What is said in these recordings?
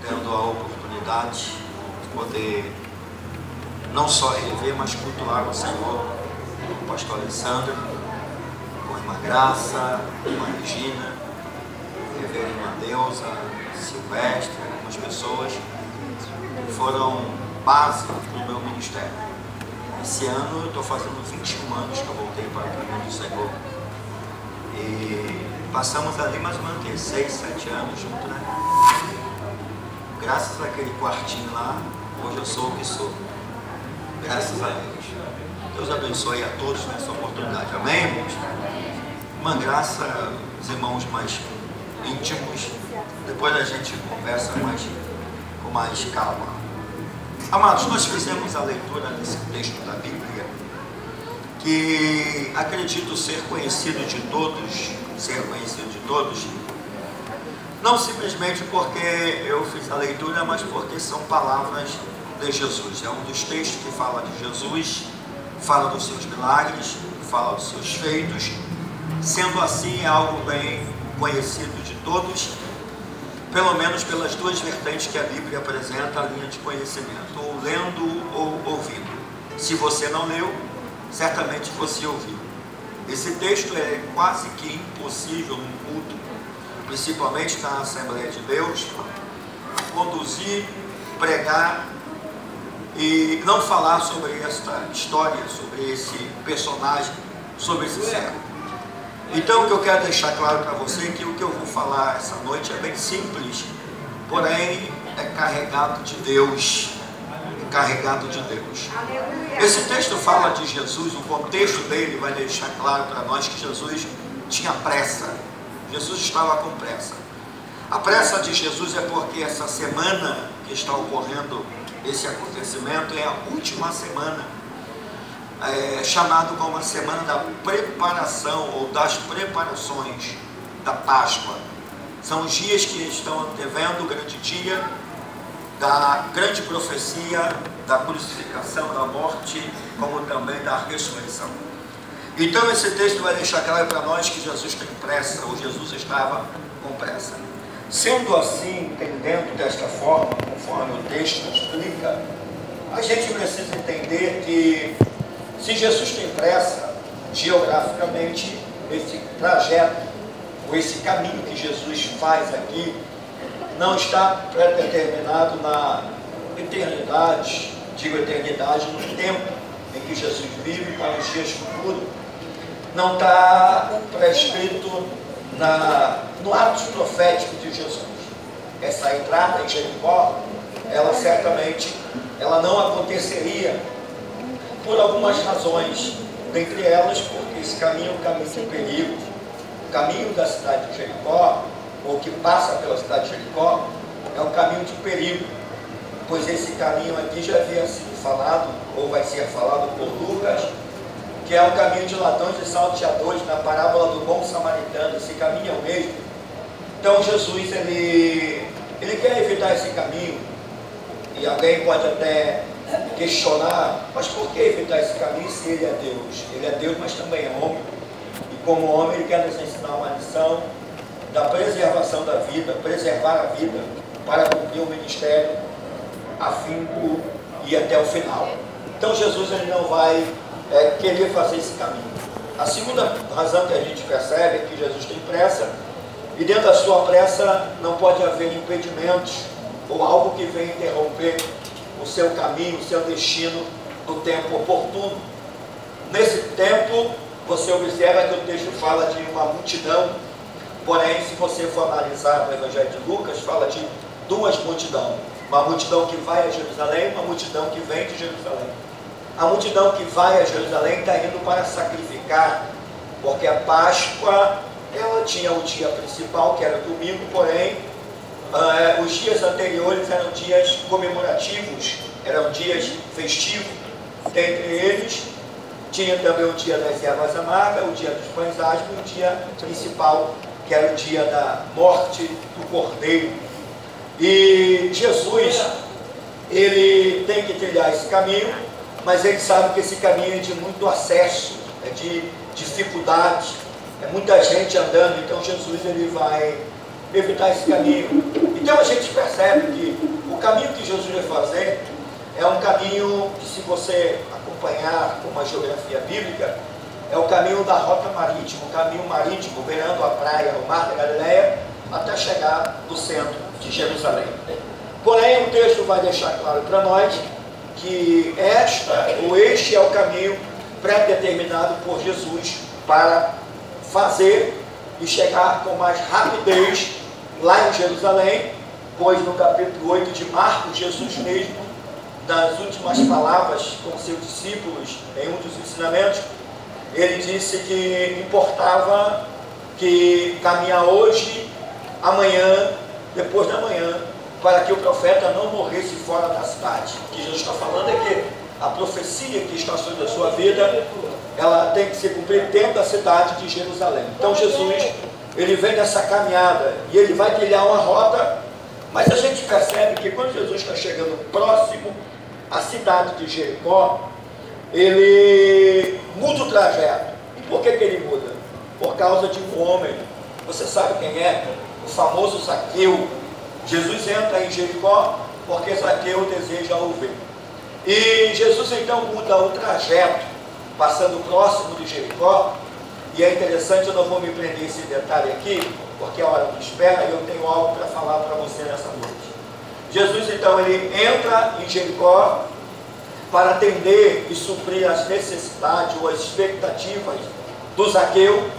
tendo a oportunidade de poder não só rever, mas cultuar o Senhor, o pastor Alessandro, com a irmã Graça, a irmã Regina, a reverenda Deusa, Silvestre, algumas pessoas que foram base no meu ministério. Esse ano eu estou fazendo 21 anos que eu voltei para o caminho do Senhor. E passamos ali mais ou menos 6, 7 anos juntos, né? Graças àquele quartinho lá, hoje eu sou o que sou. Graças a Deus. Deus abençoe a todos nessa oportunidade. Amém, irmãos? Uma graça, os irmãos mais íntimos. Depois a gente conversa com mais calma. Amados, nós fizemos a leitura desse texto da Bíblia, que acredito ser conhecido de todos, não simplesmente porque eu fiz a leitura, mas porque são palavras de Jesus. É um dos textos que fala de Jesus, fala dos seus milagres, fala dos seus feitos. Sendo assim, é algo bem conhecido de todos, pelo menos pelas duas vertentes que a Bíblia apresenta, a linha de conhecimento, ou lendo ou ouvindo. Se você não leu, certamente você ouviu. Esse texto é quase que impossível num culto, principalmente na Assembleia de Deus, conduzir, pregar e não falar sobre esta história, sobre esse personagem, sobre esse século. Então o que eu quero deixar claro para você é que o que eu vou falar essa noite é bem simples, porém é carregado de Deus. Carregado de Deus. Esse texto fala de Jesus, o contexto dele vai deixar claro para nós que Jesus tinha pressa. Jesus estava com pressa. A pressa de Jesus é porque essa semana que está ocorrendo esse acontecimento é a última semana, chamado como a semana da preparação ou das preparações da Páscoa. São os dias que estão antevendo o grande dia da grande profecia da crucificação, da morte, como também da ressurreição. Então esse texto vai deixar claro para nós que Jesus tem pressa, ou Jesus estava com pressa. Sendo assim, entendendo desta forma, conforme o texto explica, a gente precisa entender que se Jesus tem pressa, geograficamente, esse trajeto, ou esse caminho que Jesus faz aqui, não está pré-determinado na eternidade, digo eternidade, no tempo em que Jesus vive para os dias futuros. Não está prescrito no ato profético de Jesus. Essa entrada em Jericó, ela certamente não aconteceria por algumas razões, dentre elas porque esse caminho é um caminho de perigo. O caminho da cidade de Jericó, ou que passa pela cidade de Jericó, é um caminho de perigo, pois esse caminho aqui já havia sido falado, ou vai ser falado por Lucas, que é um caminho de ladrões e salteadores, na parábola do bom samaritano. Esse caminho é o mesmo. Então Jesus, ele quer evitar esse caminho, e alguém pode até questionar, mas por que evitar esse caminho se ele é Deus? Ele é Deus, mas também é homem, e como homem ele quer nos ensinar uma lição da preservação da vida, preservar a vida para cumprir o ministério a fim de ir até o final. Então Jesus ele não vai querer fazer esse caminho. A segunda razão que a gente percebe é que Jesus tem pressa, e dentro da sua pressa não pode haver impedimentos ou algo que venha interromper o seu caminho, o seu destino no tempo oportuno. Nesse tempo, você observa que o texto fala de uma multidão. Porém, se você for analisar o Evangelho de Lucas, fala de duas multidões. Uma multidão que vai a Jerusalém, uma multidão que vem de Jerusalém. A multidão que vai a Jerusalém está indo para sacrificar, porque a Páscoa, ela tinha o dia principal, que era domingo, porém, os dias anteriores eram dias comemorativos, eram dias festivos. Dentre eles, tinha também o dia das ervas amargas, o dia dos pães asmos, e o dia principal, que era o dia da morte do Cordeiro. E Jesus, ele tem que trilhar esse caminho, mas ele sabe que esse caminho é de muito acesso, é de dificuldade, é muita gente andando. Então Jesus ele vai evitar esse caminho. Então a gente percebe que caminho que, se você acompanhar com uma geografia bíblica, é o caminho da rota marítima, o caminho marítimo, beirando a praia, no Mar da Galileia, até chegar no centro de Jerusalém. Porém, o texto vai deixar claro para nós que este é o caminho pré-determinado por Jesus para fazer e chegar com mais rapidez lá em Jerusalém, pois no capítulo 8 de Marcos, Jesus mesmo, nas últimas palavras com seus discípulos, em um dos ensinamentos, ele disse que importava que caminhar hoje, amanhã, depois da manhã, para que o profeta não morresse fora da cidade. O que Jesus está falando é que a profecia que está sobre a sua vida, ela tem que se cumprir dentro da cidade de Jerusalém. Então Jesus, ele vem nessa caminhada e ele vai trilhar uma rota, mas a gente percebe que quando Jesus está chegando próximo à cidade de Jericó, ele muda o trajeto. E por que ele muda? Por causa de um homem. Você sabe quem é? O famoso Zaqueu. Jesus entra em Jericó porque Zaqueu deseja o ver. E Jesus então muda o trajeto, passando próximo de Jericó. E é interessante, eu não vou me prender esse detalhe aqui, porque a hora me espera e eu tenho algo para falar para você nessa noite. Jesus então ele entra em Jericó para atender e suprir as necessidades ou as expectativas do Zaqueu,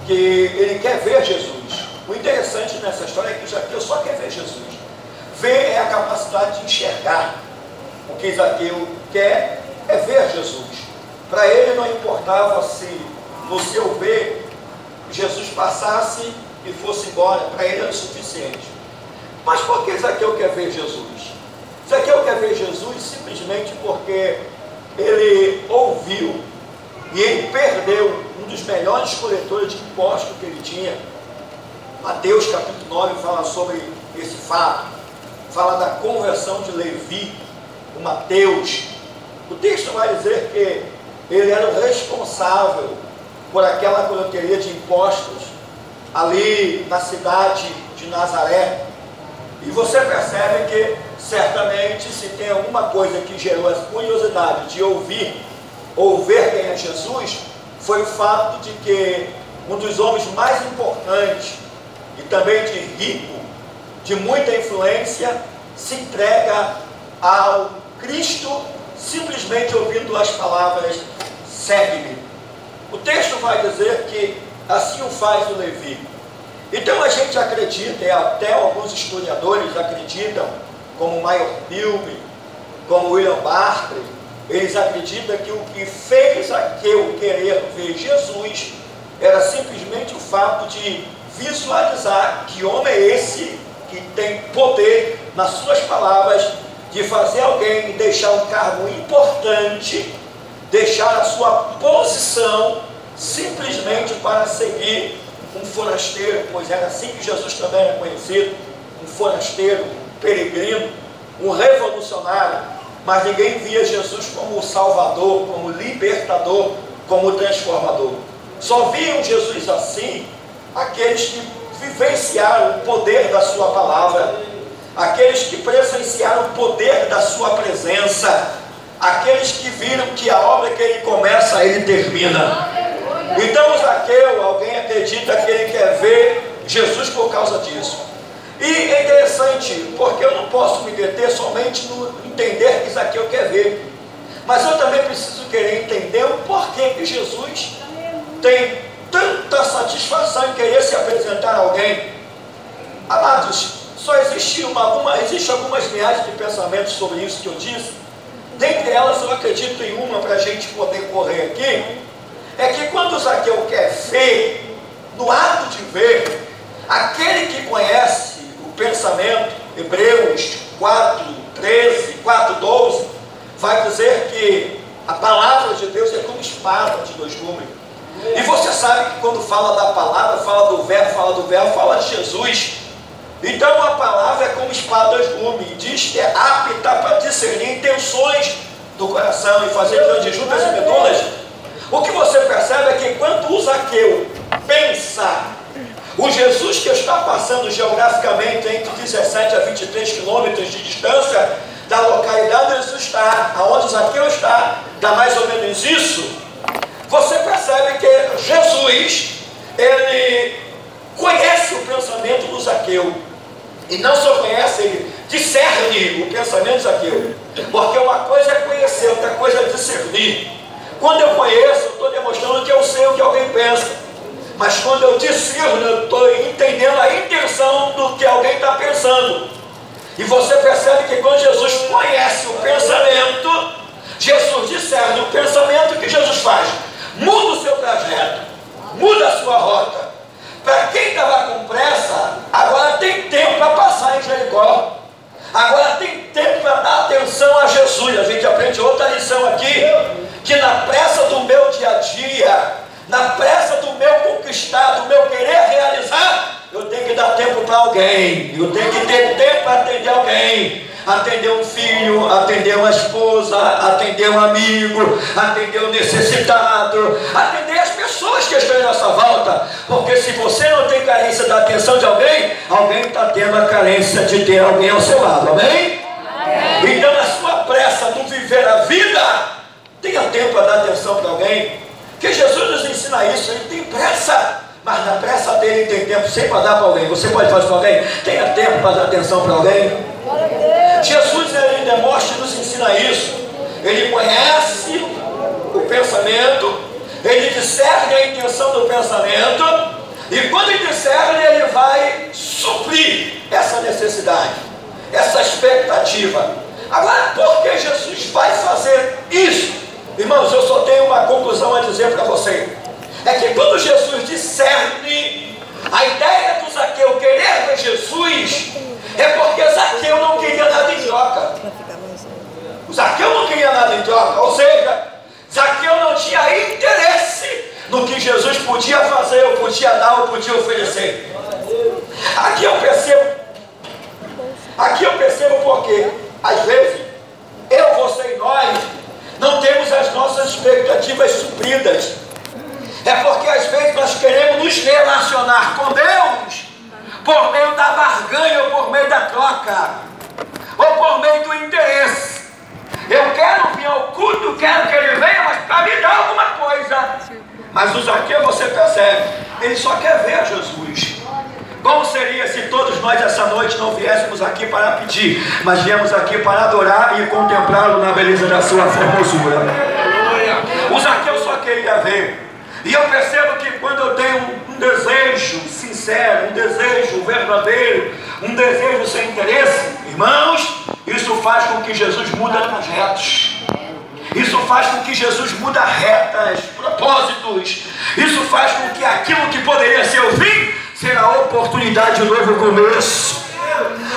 que ele quer ver Jesus. O interessante nessa história é que o Zaqueu só quer ver Jesus. Ver é a capacidade de enxergar. O que Zaqueu quer é ver Jesus. Para ele não importava se no seu ver Jesus passasse e fosse embora, para ele era o suficiente. Mas por que Zaqueu quer ver Jesus? Zaqueu quer ver Jesus simplesmente porque ele ouviu e ele perdeu um dos melhores coletores de impostos que ele tinha. Mateus capítulo 9 fala sobre esse fato, fala da conversão de Levi, o Mateus. O texto vai dizer que ele era o responsável por aquela coletoria de impostos ali na cidade de Nazaré. E você percebe que certamente, se tem alguma coisa que gerou a curiosidade de ouvir ou ver quem é Jesus, foi o fato de que um dos homens mais importantes e também de rico, de muita influência, se entrega ao Cristo simplesmente ouvindo as palavras: segue-me. O texto vai dizer que assim o faz o Levi. Então a gente acredita, e até alguns historiadores acreditam, como Maior Pilgrim, como William Barclay, eles acreditam que o que fez Zaqueu querer ver Jesus era simplesmente o fato de visualizar que homem é esse que tem poder, nas suas palavras, de fazer alguém deixar um cargo importante, deixar a sua posição, simplesmente para seguir um forasteiro, pois era assim que Jesus também era conhecido, um forasteiro, um peregrino, um revolucionário. Mas ninguém via Jesus como Salvador, como libertador, como transformador. Só viam Jesus assim aqueles que vivenciaram o poder da sua palavra, aqueles que presenciaram o poder da sua presença, aqueles que viram que a obra que ele começa, ele termina. Então Zaqueu, alguém acredita que ele quer ver Jesus por causa disso. E é interessante, porque eu não posso me deter somente no entender que Zaqueu quer ver, mas eu também preciso querer entender o porquê que Jesus tem tanta satisfação em querer se apresentar a alguém. Amados, só existem algumas linhagens de pensamento sobre isso que eu disse. Dentre elas eu acredito em uma para a gente poder correr aqui. É que quando Zaqueu quer ver, no ato de ver, aquele que conhece o pensamento, Hebreus 4:13, 4:12, vai dizer que a palavra de Deus é como espada de dois gumes. E você sabe que quando fala da palavra, fala do verbo, fala de Jesus. Então a palavra é como espada de dois gumes, e diz que é apta para discernir intenções do coração e fazer grandes juntas e medulas. O que você percebe é que quando o Zaqueu pensa, o Jesus que está passando geograficamente entre 17 a 23 quilômetros de distância da localidade, Jesus está, aonde Zaqueu está mais ou menos isso. Você percebe que Jesus, ele conhece o pensamento do Zaqueu. E não só conhece, ele discerne o pensamento de Zaqueu. Porque uma coisa é conhecer, outra coisa é discernir. Quando eu conheço, eu estou demonstrando que eu sei o que alguém pensa. Mas quando eu discerno, eu estou entendendo a intenção do que alguém está pensando. E você percebe que quando Jesus conhece o pensamento, Jesus discerne o pensamento, que Jesus faz? Muda o seu trajeto, muda a sua rota. Para quem estava com pressa, agora tem tempo para passar em Jericó. Agora tem tempo para dar atenção a Jesus. A gente aprende outra lição aqui, que na pressa do meu dia a dia, na pressa do meu conquistar, do meu querer realizar, eu tenho que dar tempo para alguém. Eu tenho que ter tempo para atender alguém. Atender um filho, atender uma esposa, atender um amigo, atender um necessitado, atender as pessoas que estão em nossa volta. Porque se você não tem carência da atenção de alguém, alguém está tendo a carência de ter alguém ao seu lado, amém? Amém. Então, na sua pressa do viver a vida, tenha tempo para dar atenção para alguém. Que Jesus nos ensina isso. Ele tem pressa, mas na pressa dele tem tempo sempre para dar para alguém. Você pode fazer para alguém? Tenha tempo para dar atenção para alguém. Jesus, ele demonstra e nos ensina isso. Ele conhece o pensamento, ele discerne a intenção do pensamento, e quando ele discerne, ele vai suprir essa necessidade, essa expectativa. Agora, por que Jesus vai fazer isso? Irmãos, eu só tenho uma conclusão a dizer para você. É que quando Jesus discerne a ideia do Zaqueu querer ver Jesus, é porque Zaqueu não queria nada em troca. O Zaqueu não queria nada em troca. Ou seja, Zaqueu não tinha interesse no que Jesus podia fazer, ou podia dar, ou podia oferecer. Aqui eu percebo porque, às vezes, eu, você e nós não temos as nossas expectativas supridas. É porque às vezes nós queremos nos relacionar com Deus por meio da barganha, ou por meio da troca, ou por meio do interesse. Eu quero vir ao culto, quero que ele venha, mas para me dar alguma coisa. Mas o Zaqueu, você percebe, ele só quer ver Jesus. Como seria se todos nós essa noite não viéssemos aqui para pedir, mas viemos aqui para adorar e contemplá-lo na beleza da sua formosura? O Zaqueu só queria ver. E eu percebo que quando eu tenho um desejo sincero, um desejo verdadeiro, um desejo sem interesse, irmãos, isso faz com que Jesus mude trajetos. Isso faz com que Jesus mude retas, propósitos. Isso faz com que aquilo que poderia ser o fim, será a oportunidade de um novo começo.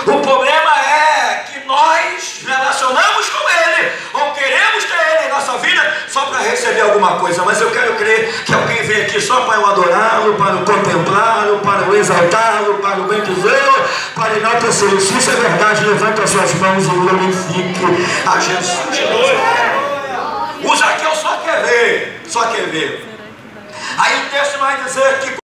O problema é que nós relacionamos com Ele, ou queremos ter Ele em nossa vida, só para receber alguma coisa. Mas eu quero crer que alguém vem aqui só para eu adorá-lo, para eu contemplá-lo, para eu exaltá-lo, para eu bendizê-lo, para enaltecê-lo. Se isso é verdade, levanta as suas mãos e glorifique a Jesus. O Zaqueu só quer ver. Aí o texto vai dizer que